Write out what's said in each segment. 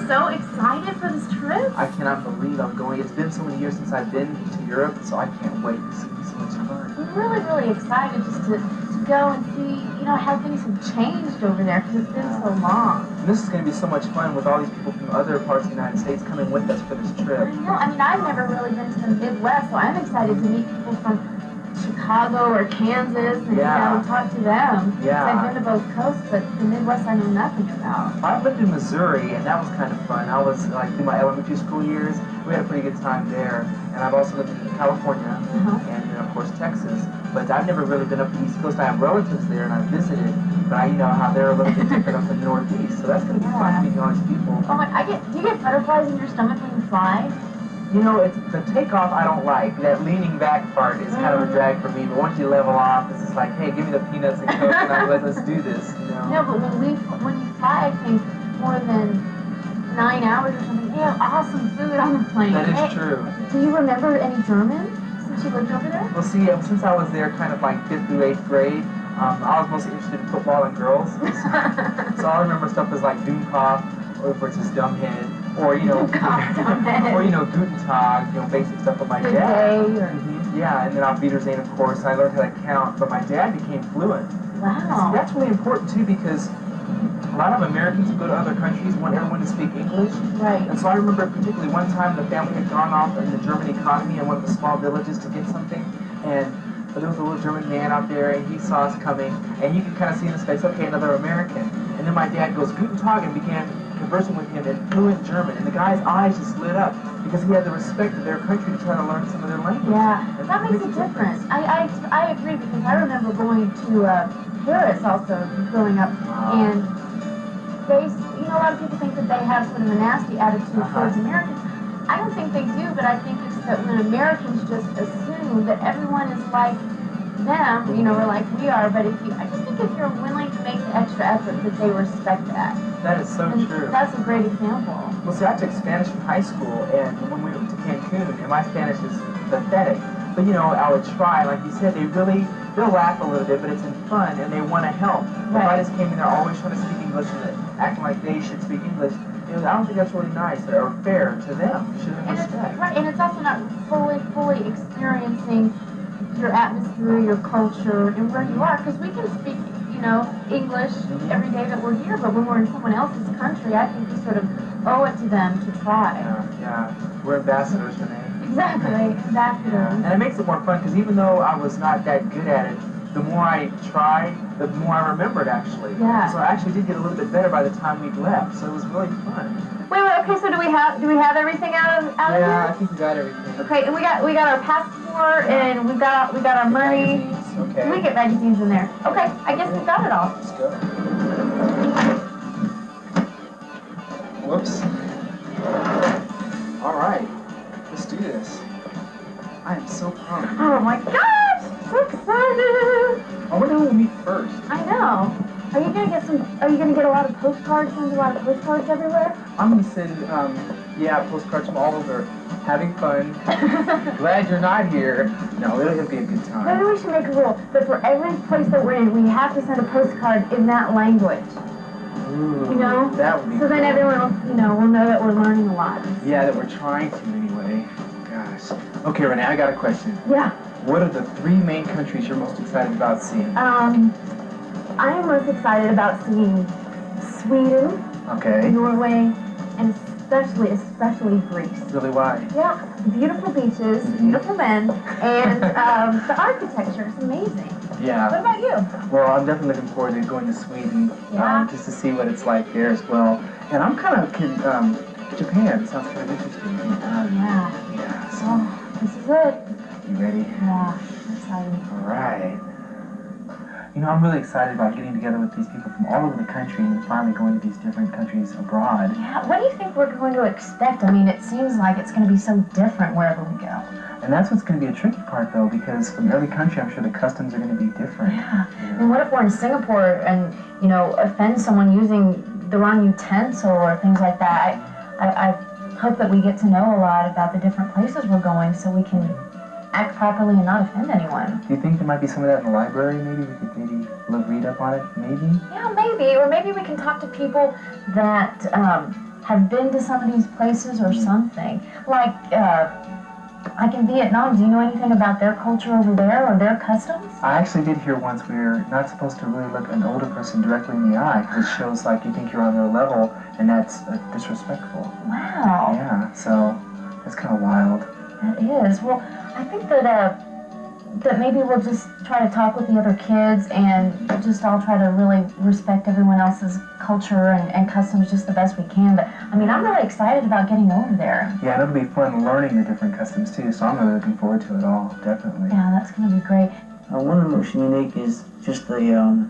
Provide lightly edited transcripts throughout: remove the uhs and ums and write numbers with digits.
So excited for this trip. I cannot believe I'm going. It's been so many years since I've been to Europe, so I can't wait. This will be so much fun. I'm really, really excited just to go and see, how things have changed over there because it's been so long. And this is going to be so much fun with all these people from other parts of the United States coming with us for this trip. I know. I mean, I've never really been to the Midwest, so I'm excited to meet people from Chicago or Kansas and talk to them. Yeah. I've been to both coasts, but the Midwest I know nothing about. I lived in Missouri, and that was kind of fun. I was through my elementary school years. We had a pretty good time there. And I've also lived in California and then of course Texas. But I've never really been up the East Coast. I have relatives there, and I've visited. But I know how they're a little bit different up in the Northeast. So that's going to be fun meeting all these people. Oh my! Do you get butterflies in your stomach when you fly? It's the takeoff I don't like. That leaning back part is kind of a drag for me. But once you level off, it's just like, hey, give me the peanuts and Coke, and let's do this. No, but when you fly, I think more than 9 hours or something, they have awesome food on the plane. That is true. Do you remember any German since you lived over there? Well, see, since I was there, kind of like 5th through 8th grade, I was mostly interested in football and girls. So I remember stuff as like Doomkopf, which is dumbhead. Or Guten Tag, basic stuff with my dad. Yeah, and then on Wiedersehen, of course, I learned how to count, but my dad became fluent. Wow. See, that's really important too, because a lot of Americans who go to other countries want everyone to speak English. Right. And so I remember particularly one time the family had gone off in the German economy in one of the small villages to get something, and there was a little German man out there, and he saw us coming, and you could kind of see in his face, okay, another American. And then my dad goes, Guten Tag, and began conversing with him in fluent German, and the guy's eyes just lit up because he had the respect of their country to try to learn some of their language. Yeah, that makes a difference. I agree, because I remember going to Paris also growing up, and they, a lot of people think that they have sort of a nasty attitude towards Americans. I don't think they do, but I think it's that when Americans just assume that everyone is like them, or like we are, but I just think if you're willing to make the extra effort, that they respect that. That is so true. That's a great example. Well, see, I took Spanish in high school, and when we went to Cancun, and my Spanish is pathetic, but I would try. Like you said, they'll laugh a little bit, but it's in fun, and they want to help. Right. If I just came in there always trying to speak English and acting like they should speak English, I don't think that's really nice or fair to them. You should have respect. Right, and it's also not fully experiencing your atmosphere, your culture, and where you are, because we can speak, English every day that we're here, but when we're in someone else's country, I think we sort of owe it to them to try. Yeah. We're ambassadors for them. Exactly, ambassadors. And it makes it more fun, because even though I was not that good at it, the more I tried, the more I remembered, actually. Yeah. So I actually did get a little bit better by the time we left, so it was really fun. Wait, okay, so do we have everything out of here? Yeah, I think we got everything. Okay, and we got our passport, and we got our money. Magazines. Okay. We get magazines in there. Okay, I guess we got it all. Let's go. Whoops. All right, let's do this. I am so pumped. Oh my gosh, so excited! I wonder who we'll meet first. I know. Are you gonna get a lot of postcards? Send a lot of postcards everywhere? I'm gonna send, postcards from all over. Having fun. Glad you're not here. No, it'll be a good time. Maybe we should make a rule that for every place that we're in, we have to send a postcard in that language. Ooh, that would be so cool. Then everyone will know that we're learning a lot. Yeah, that we're trying to anyway. Gosh. Okay, Renee, I got a question. Yeah. What are the 3 main countries you're most excited about seeing? I am most excited about seeing Sweden, okay, Norway, and especially Greece. Really, why? Yeah, beautiful beaches, beautiful men, and the architecture is amazing. Yeah. What about you? Well, I'm definitely looking forward to going to Sweden, just to see what it's like there as well. And I'm kind of Japan sounds kind of interesting. Oh yeah. Yeah. So, This is it. you ready? Yeah, I'm excited. All right. You know, I'm really excited about getting together with these people from all over the country and finally going to these different countries abroad. Yeah, what do you think we're going to expect? I mean, it seems like it's going to be so different wherever we go. And that's what's going to be a tricky part, though, because from every country, I'm sure the customs are going to be different. Yeah. And what if we're in Singapore and, you know, offend someone using the wrong utensil or things like that? I hope that we get to know a lot about the different places we're going so we can act properly and not offend anyone. Do you think there might be some of that in the library, maybe? We could read up on it, maybe? Yeah, maybe. Or maybe we can talk to people that have been to some of these places or something. Like in Vietnam, do you know anything about their culture over there or their customs? I actually did hear once we're not supposed to really look an older person directly in the eye because it shows like you think you're on their level, and that's disrespectful. Wow. Yeah, so that's kind of wild. That is. Well, I think that maybe we'll just try to talk with the other kids and just all try to really respect everyone else's culture and customs just the best we can. But, I mean, I'm really excited about getting over there. Yeah, and it'll be fun learning the different customs, too, so I'm really looking forward to it all, definitely. Yeah, that's going to be great. One of the most unique is just the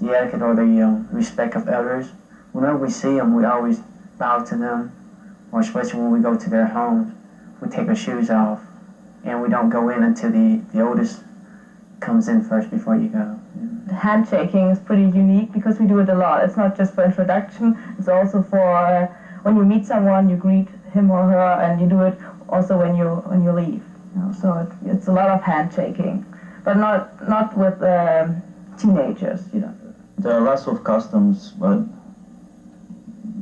etiquette or the respect of elders. Whenever we see them, we always bow to them, or especially when we go to their homes, we take our shoes off. And we don't go in until the oldest comes in first before you go. The handshaking is pretty unique because we do it a lot. It's not just for introduction, it's also for when you meet someone, you greet him or her, and you do it also when you leave. You know, so it's a lot of handshaking, but not with teenagers. You know. There are lots of customs, but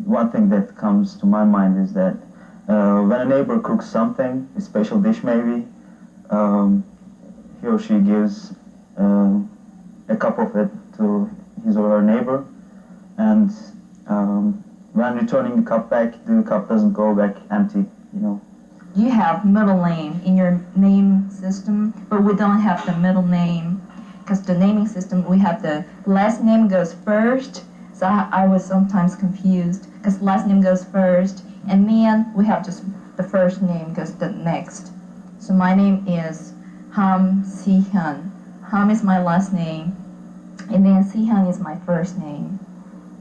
one thing that comes to my mind is that when a neighbor cooks something, a special dish maybe, he or she gives a cup of it to his or her neighbor, and when returning the cup back, the cup doesn't go back empty, you know. You have middle name in your name system, but we don't have the middle name, because the naming system, we have the last name goes first, so I was sometimes confused, because last name goes first, and then we have just the first name goes the next. So my name is Ham Si-hyun. Ham is my last name, and then Si-hyun is my first name.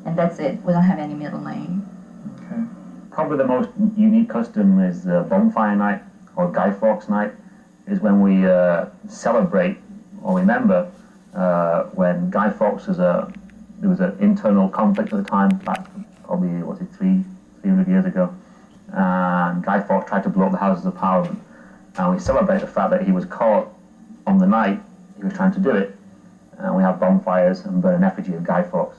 And that's it. We don't have any middle name. Okay. Probably the most unique custom is bonfire night, or Guy Fawkes night, is when we celebrate or remember when Guy Fawkes there was an internal conflict at the time, back probably, 300 years ago, and Guy Fawkes tried to blow up the Houses of Parliament, and we celebrate the fact that he was caught on the night he was trying to do it, and we have bonfires and burn an effigy of Guy Fawkes,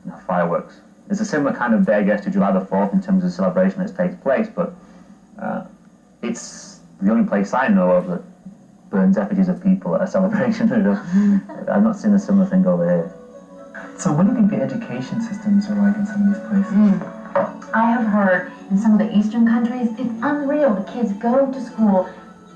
and have fireworks. It's a similar kind of day, I guess, to July the 4th in terms of celebration that takes place, but it's the only place I know of that burns effigies of people at a celebration. I've not seen a similar thing over here. So what do you think the education systems are like in some of these places? I have heard in some of the Eastern countries, it's unreal. The kids go to school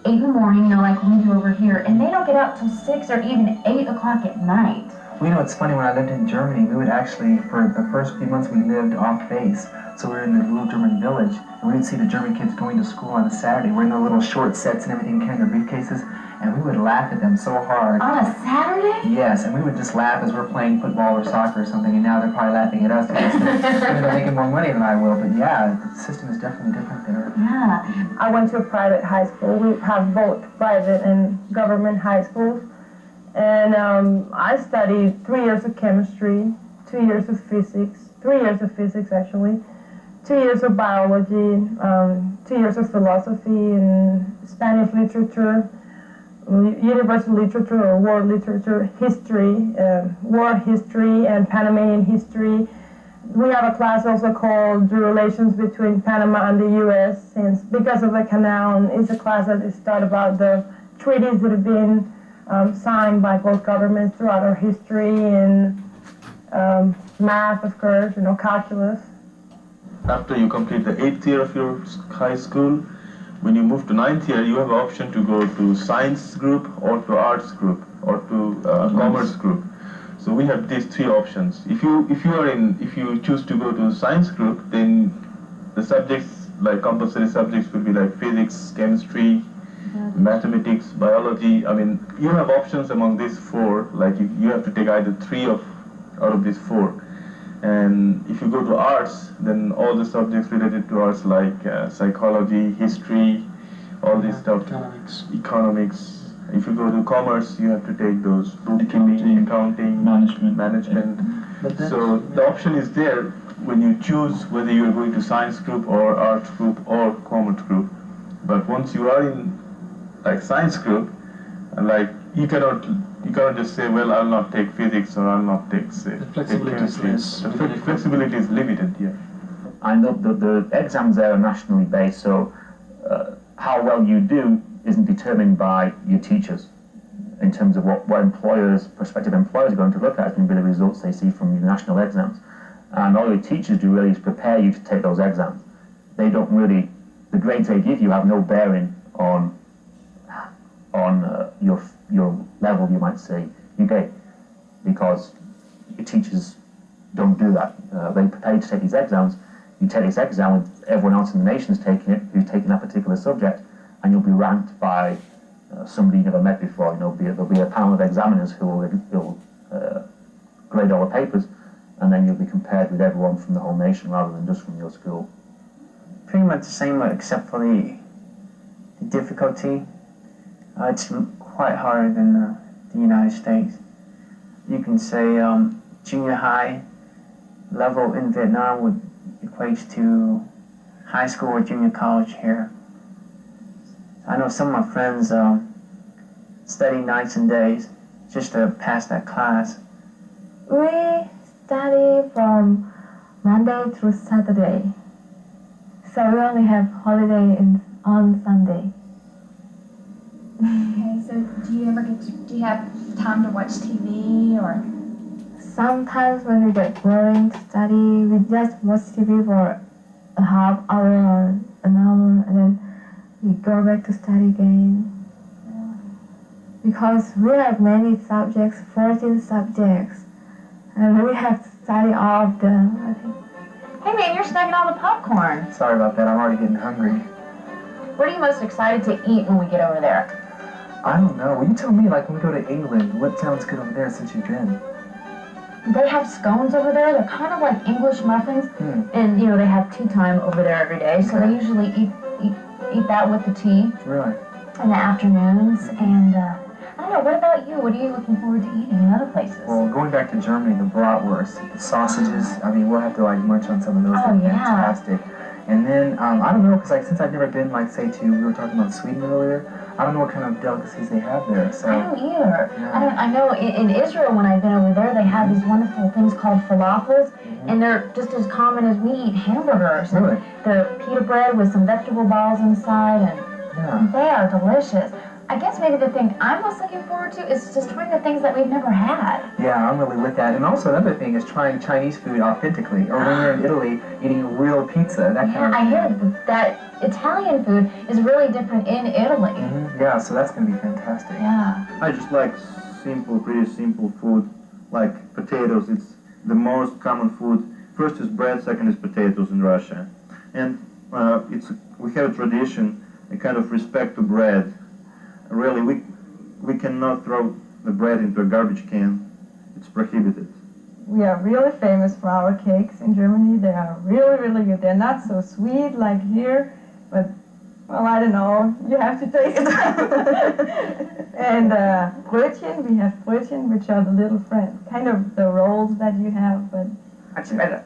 8 in the morning, you know, like we do over here, and they don't get out till 6 or even 8 o'clock at night. Well, you know, it's funny, when I lived in Germany, we would actually, for the first few months, we lived off base. So we were in the little German village, and we would see the German kids going to school on a Saturday, wearing their little short sets and everything, carrying their briefcases, and we would laugh at them so hard. On a Saturday? Yes, and we would just laugh as we're playing football or soccer or something, and now they're probably laughing at us because they're making more money than I will. But yeah, the system is definitely different there. Yeah. I went to a private high school. We have both private and government high schools. And I studied 3 years of chemistry, 2 years of physics, 3 years of physics actually, 2 years of biology, 2 years of philosophy and Spanish literature, universal literature or world literature, history, war history and Panamanian history. We have a class also called the relations between Panama and the U.S. since because of the canal, and it's a class that is taught about the treaties that have been signed by both governments throughout our history, and math, of course, you know, calculus. after you complete the 8th year of your high school, when you move to 9th year, you have an option to go to science group or to arts group or to commerce group. So we have these three options. If you choose to go to science group, then the subjects, like compulsory subjects, would be like physics, chemistry, mathematics, biology. I mean, you have options among these four. Like you have to take either three out of these four. And if you go to arts, then all the subjects related to arts, like psychology, history, all this stuff, economics. If you go to commerce, you have to take those bookkeeping, accounting, management. So the option is there when you choose whether you are going to science group or arts group or commerce group. But once you are in like science group, like you cannot just say, well, I'll not take physics or I'll not take, say, chemistry. The flexibility is limited, yeah. I know that the exams there are nationally based, so how well you do isn't determined by your teachers in terms of what prospective employers are going to look at. It's going to be the results they see from your national exams. And all your teachers do really is prepare you to take those exams. They don't really, the grades they give you have no bearing on your level, you might say, you get, because your teachers don't do that. They prepare you to take these exams. You take this exam with everyone else in the nation's taking it, who's taking that particular subject, and you'll be ranked by somebody you never met before. You know, there'll be a panel of examiners who will grade all the papers, and then you'll be compared with everyone from the whole nation rather than just from your school. Pretty much the same, except for the difficulty. It's quite harder than the United States. You can say junior high level in Vietnam would equate to high school or junior college here. I know some of my friends study nights and days just to pass that class. We study from Monday through Saturday, so we only have holiday on Sunday. Okay, so do you have time to watch TV or? Sometimes when we get boring to study, we just watch TV for a half hour or an hour, and then we go back to study again. Because we have many subjects, 14 subjects, and we have to study all of them, I think. Hey man, you're snacking all the popcorn. Sorry about that, I'm already getting hungry. What are you most excited to eat when we get over there? I don't know. Well, you tell me, like, when we go to England, what sounds good over there since you've been? They have scones over there. They're kind of like English muffins. And, you know, they have tea time over there every day. So they usually eat that with the tea. Really? In the afternoons. And, I don't know, what about you? What are you looking forward to eating in other places? Well, going back to Germany, the bratwurst, the sausages, I mean, we'll have to, like, munch on some of those. Oh, They're yeah. fantastic. And then, I don't know, because, like, since I've never been, like, say, we were talking about Sweden earlier, I don't know what kind of delicacies they have there, so. I don't either. Yeah. I know in Israel, when I've been over there, they have these wonderful things called falafels, and they're just as common as we eat hamburgers. Really? The pita bread with some vegetable balls inside, and they are delicious. I guess maybe the thing I'm most looking forward to is just trying the things that we've never had. Yeah, I'm really with that. And also another thing is trying Chinese food authentically, or when you're in Italy, eating real pizza, that kind of I hear that Italian food is really different in Italy. Yeah, so that's going to be fantastic. Yeah. I just like pretty simple food, like potatoes. It's the most common food. First is bread, second is potatoes in Russia. And we have a tradition, a kind of respect to bread. Really, we cannot throw the bread into a garbage can. It's prohibited. We are really famous for our cakes in Germany. They are really, really good. They're not so sweet like here, but, well, I don't know. You have to taste it. And Brötchen, we have Brötchen, which are the little kind of the rolls that you have, but different,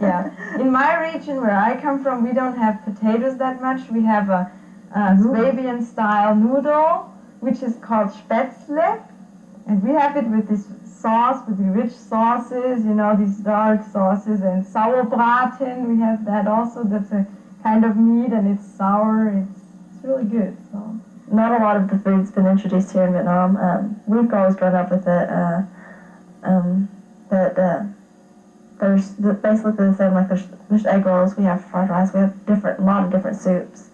yeah. In my region, where I come from, we don't have potatoes that much. We have a Swabian-style noodle, which is called Spätzle, and we have it with this sauce, with the rich sauces, you know, these dark sauces, and Sauerbraten, we have that also. That's a kind of meat, and it's sour. It's really good. So not a lot of the food's been introduced here in Vietnam. We've always grown up with the there's basically the same. Like there's egg rolls, we have fried rice, we have a lot of different soups.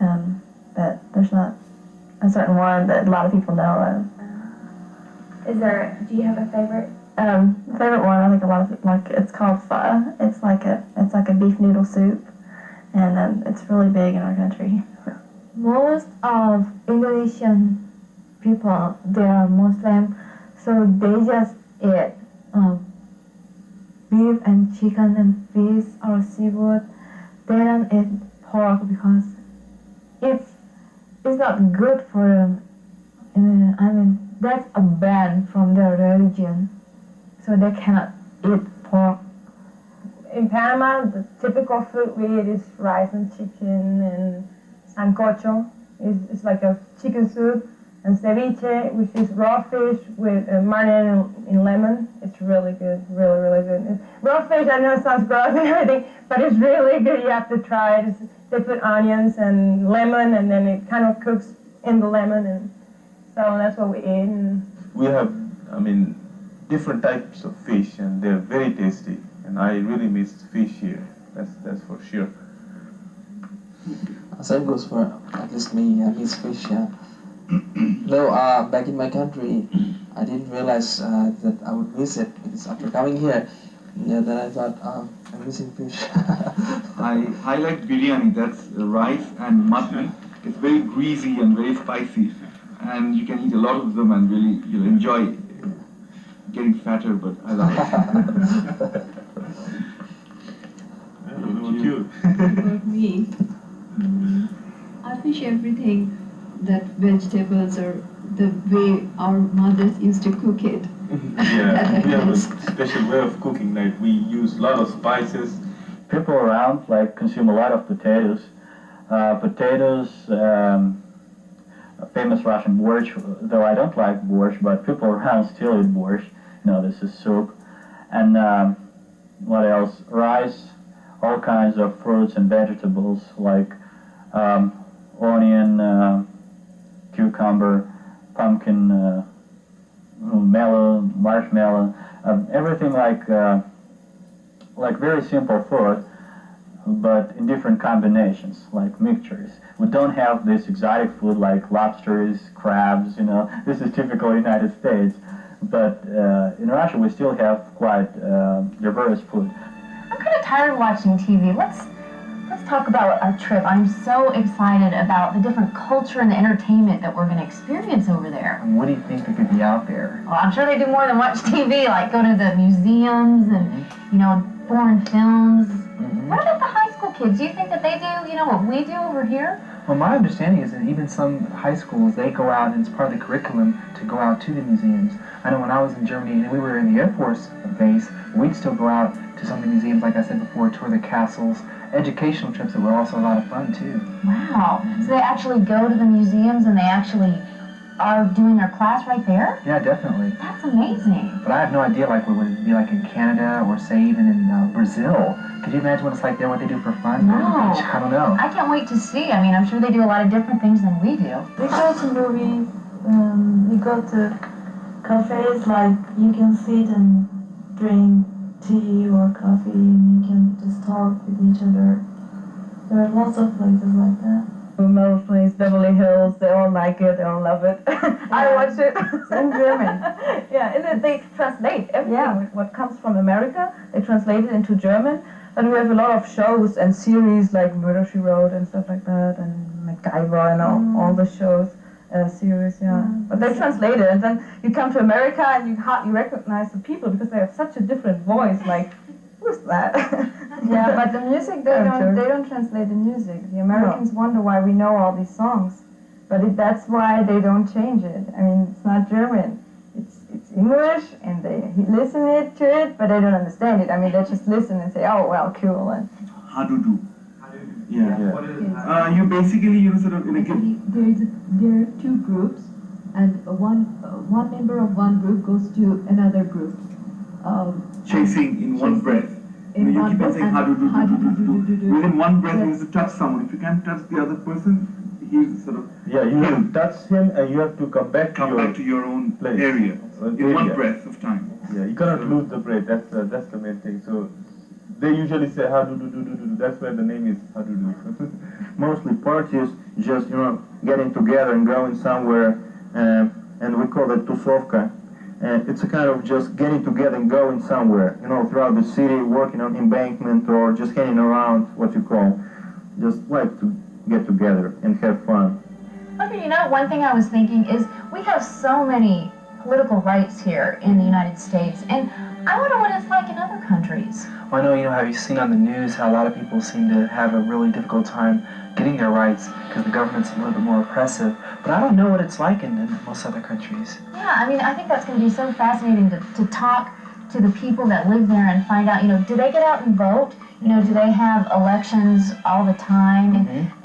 But there's not a certain one that a lot of people know of. Do you have a favorite? The favorite one, I think a lot of people like, it's called pho. It's like a beef noodle soup, and it's really big in our country. Most of Indonesian people, they are Muslim, so they just eat beef and chicken and fish or seafood. They don't eat pork because it's not good for them. I mean, that's a ban from their religion, so they cannot eat pork. In Panama, the typical food we eat is rice and chicken and sancocho. It's like a chicken soup, and ceviche, which is raw fish with marinated in lemon. It's really good, really, really good. Raw fish, I know it sounds gross and everything, but it's really good. You have to try it. They put onions and lemon, and then it kind of cooks in the lemon, and so that's what we eat. And we have, different types of fish, and they're very tasty. And I really miss fish here. That's for sure. Same goes for at least me. I miss fish. Yeah. Though back in my country, I didn't realize that I would miss it because after coming here, then I thought I'm missing fish. I like biryani. That's rice and mutton. It's very greasy and very spicy, and you can eat a lot of them and really you'll enjoy getting fatter. But I love it. What about you? About me, I fish everything that vegetables or the way our mothers used to cook it. Yeah, we have a special way of cooking. Like we use a lot of spices. People around consume a lot of potatoes. Famous Russian borscht, though I don't like borscht, but people around still eat borscht. This is soup. And what else? Rice, all kinds of fruits and vegetables like onion, cucumber, pumpkin, melon, marshmallow, everything like very simple food, but in different combinations, like mixtures. We don't have this exotic food like lobsters, crabs, this is typical United States, but in Russia we still have quite diverse food. I'm kind of tired of watching TV. Let's talk about our trip. I'm so excited about the different culture and the entertainment that we're going to experience over there. What do you think could be out there? Well, I'm sure they do more than watch TV, like go to the museums and, foreign films. What about the high school kids? Do you think that they do, what we do over here? Well, my understanding is that even some high schools, they go out, and it's part of the curriculum to go out to the museums. I know when I was in Germany and we were in the Air Force base, we'd still go out to some of the museums, like I said before, tour the castles, educational trips that were also a lot of fun, too. Wow. So they actually go to the museums and they actually are doing their class right there? Yeah, definitely. That's amazing. But I have no idea, what it would be like in Canada or, say, even in Brazil. Could you imagine what it's like there, what they do for fun? No. I don't know. I can't wait to see. I'm sure they do a lot of different things than we do. We go to movies, we go to cafes, like you can sit and drink tea or coffee and you can just talk with each other. There are lots of places like that. Melrose Place, Beverly Hills, they all like it, they all love it. I watch it. In German. Yeah, and they translate everything. What comes from America, they translate it into German. And we have a lot of shows and series like Murder, She Wrote and stuff like that, and MacGyver and all the shows, series, But they translate it, and then you come to America and you hardly recognize the people because they have such a different voice, like, who's that? Yeah, but the music, they don't translate the music. The Americans wonder why we know all these songs. But that's why they don't change it. It's not German. It's English, and they listen to it, but they don't understand it. They just listen and say, oh, well, cool. And How to do. Yeah. You basically, sort of in a group. There are two groups, and one member of one group goes to another group. Chasing in one breath. You keep on saying how to do. Within one breath, you have to touch someone. If you can't touch the other person, he's sort of. Yeah, you have to touch him and you have to come back to your own place. area in area. one breath of time. Yeah, you cannot lose the bread. That's the main thing. So they usually say hadudu. That's where the name is hadudu. Mostly parties, just getting together and going somewhere, and we call it tusovka. It's a kind of just getting together and going somewhere, throughout the city, working on embankment or just hanging around, what you call, just like to get together and have fun. Okay, one thing I was thinking is we have so many political rights here in the United States, and I wonder what it's like in other countries. Well, I know, have you seen on the news how a lot of people seem to have a really difficult time getting their rights because the government's a little bit more oppressive, but I don't know what it's like in most other countries. Yeah, I think that's going to be so fascinating to talk to the people that live there and find out, do they get out and vote? Do they have elections all the time?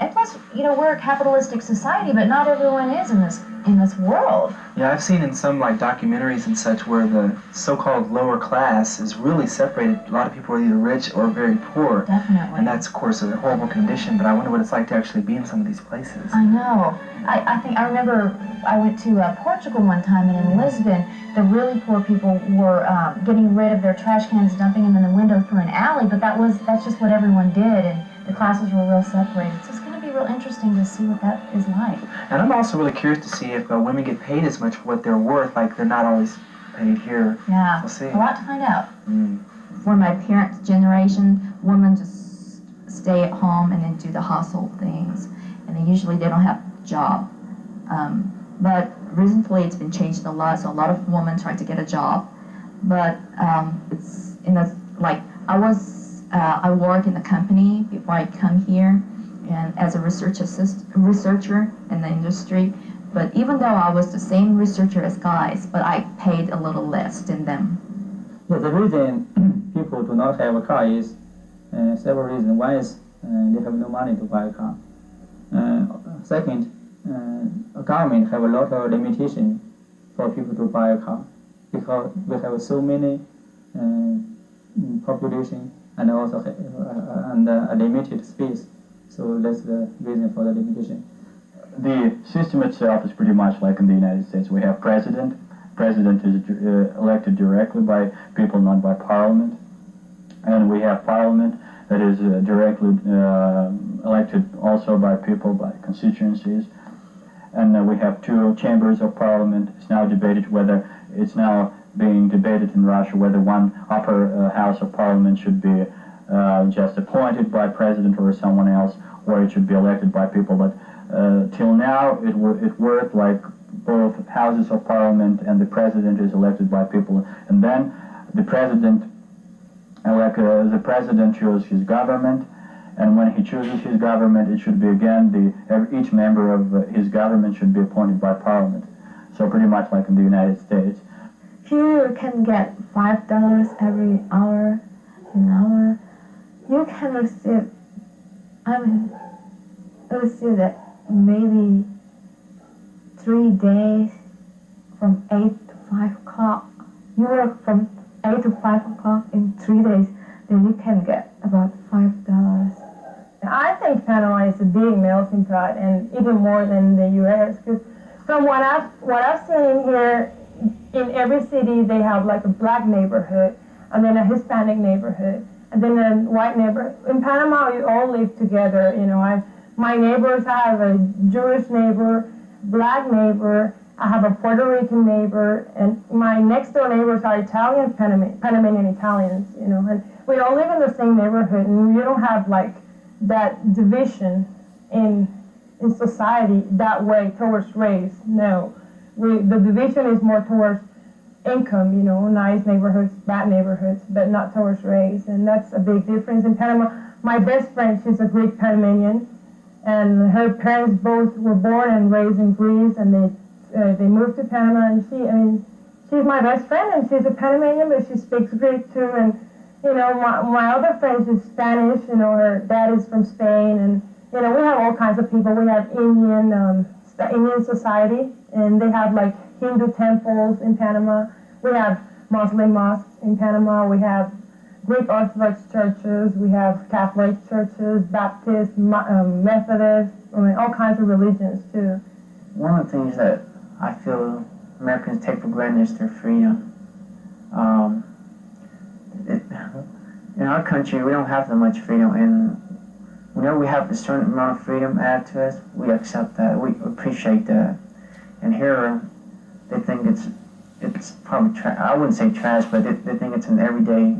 And plus, we're a capitalistic society, but not everyone is in this world. Yeah, I've seen in some documentaries and such where the so-called lower class is really separated. A lot of people are either rich or very poor. Definitely. And that's, of course, a horrible condition, but I wonder what it's like to actually be in some of these places. I know. I remember I went to Portugal one time, and in Lisbon, the really poor people were getting rid of their trash cans, dumping them in the window through an alley, but that's just what everyone did, and the classes were real separated. So it's going to be real interesting to see what that is like. And I'm also really curious to see if women get paid as much for what they're worth, like they're not always paid here. Yeah, we'll see. A lot to find out. For my parents' generation, women just stay at home and then do the household things, and they don't have a job. But recently it's been changed a lot, so a lot of women try to get a job. But it's I work in the company before I come here, and as a researcher in the industry. But even though I was the same researcher as guys, but I paid a little less than them. Yeah, the reason people do not have a car is several reasons. One is they have no money to buy a car. Second, government have a lot of limitation for people to buy a car because we have so many population and also a limited space. So that's the reason for the limitation. The system itself is pretty much like in the United States. We have president. President is elected directly by people, not by parliament. And we have parliament that is directly elected also by people, by constituencies. And we have two chambers of parliament. It's now debated whether it's now being debated in Russia whether one upper house of parliament should be just appointed by president or someone else, or it should be elected by people. But till now, it worked like both houses of parliament and the president is elected by people, and then the president chooses his government, and when he chooses his government, it should be again each member of his government should be appointed by parliament. So pretty much like in the United States. Here you can get $5 every hour, an hour. You can receive that maybe 3 days from 8 to 5 o'clock. You work from 8 to 5 o'clock in 3 days, then you can get about $5. I think Panama is a big melting pot, and even more than the U.S. Because from what I've seen here, in every city they have like a black neighborhood, and then a Hispanic neighborhood, and then a white neighborhood. In Panama, we all live together. My neighbors, I have a Jewish neighbor, black neighbor, I have a Puerto Rican neighbor, and my next door neighbors are Italian, Panamanian Italians, and we all live in the same neighborhood, and you don't have like that division in society that way towards race. No, the division is more towards income, nice neighborhoods, bad neighborhoods, but not towards race, and that's a big difference in Panama. My best friend, she's a Greek Panamanian, and her parents both were born and raised in Greece, and they moved to Panama, and she's my best friend, and she's a Panamanian, but she speaks Greek too, and my other friend is Spanish, her dad is from Spain, and we have all kinds of people. We have Indian society, and they have like Hindu temples in Panama. We have Muslim mosques in Panama. We have Greek Orthodox churches. We have Catholic churches, Baptist, Methodist, all kinds of religions too. One of the things that I feel Americans take for granted is their freedom. In our country, we don't have that much freedom, and whenever we have a certain amount of freedom added to us, we accept that, we appreciate that. And here, they think it's probably I wouldn't say trash, but they think it's an everyday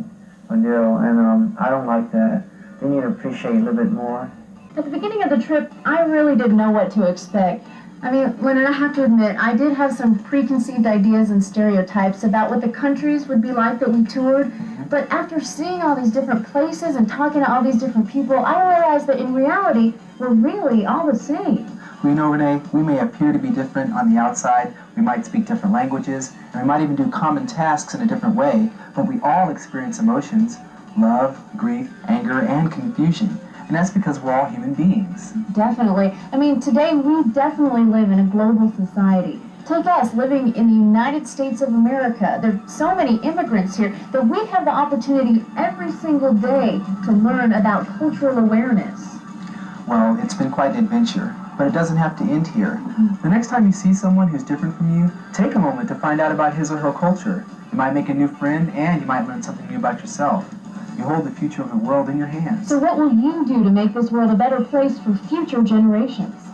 deal, and I don't like that. They need to appreciate a little bit more. At the beginning of the trip, I really didn't know what to expect. I mean, Leonard, I have to admit, I did have some preconceived ideas and stereotypes about what the countries would be like that we toured, but after seeing all these different places and talking to all these different people, I realized that in reality, we're really all the same. Well, you know, Renee, we may appear to be different on the outside, we might speak different languages, and we might even do common tasks in a different way, but we all experience emotions, love, grief, anger, and confusion. And that's because we're all human beings. Definitely. I mean, today we definitely live in a global society. Take us living in the United States of America. There are so many immigrants here that we have the opportunity every single day to learn about cultural awareness. Well, it's been quite an adventure, but it doesn't have to end here. The next time you see someone who's different from you, take a moment to find out about his or her culture. You might make a new friend, and you might learn something new about yourself. You hold the future of the world in your hands. So what will you do to make this world a better place for future generations?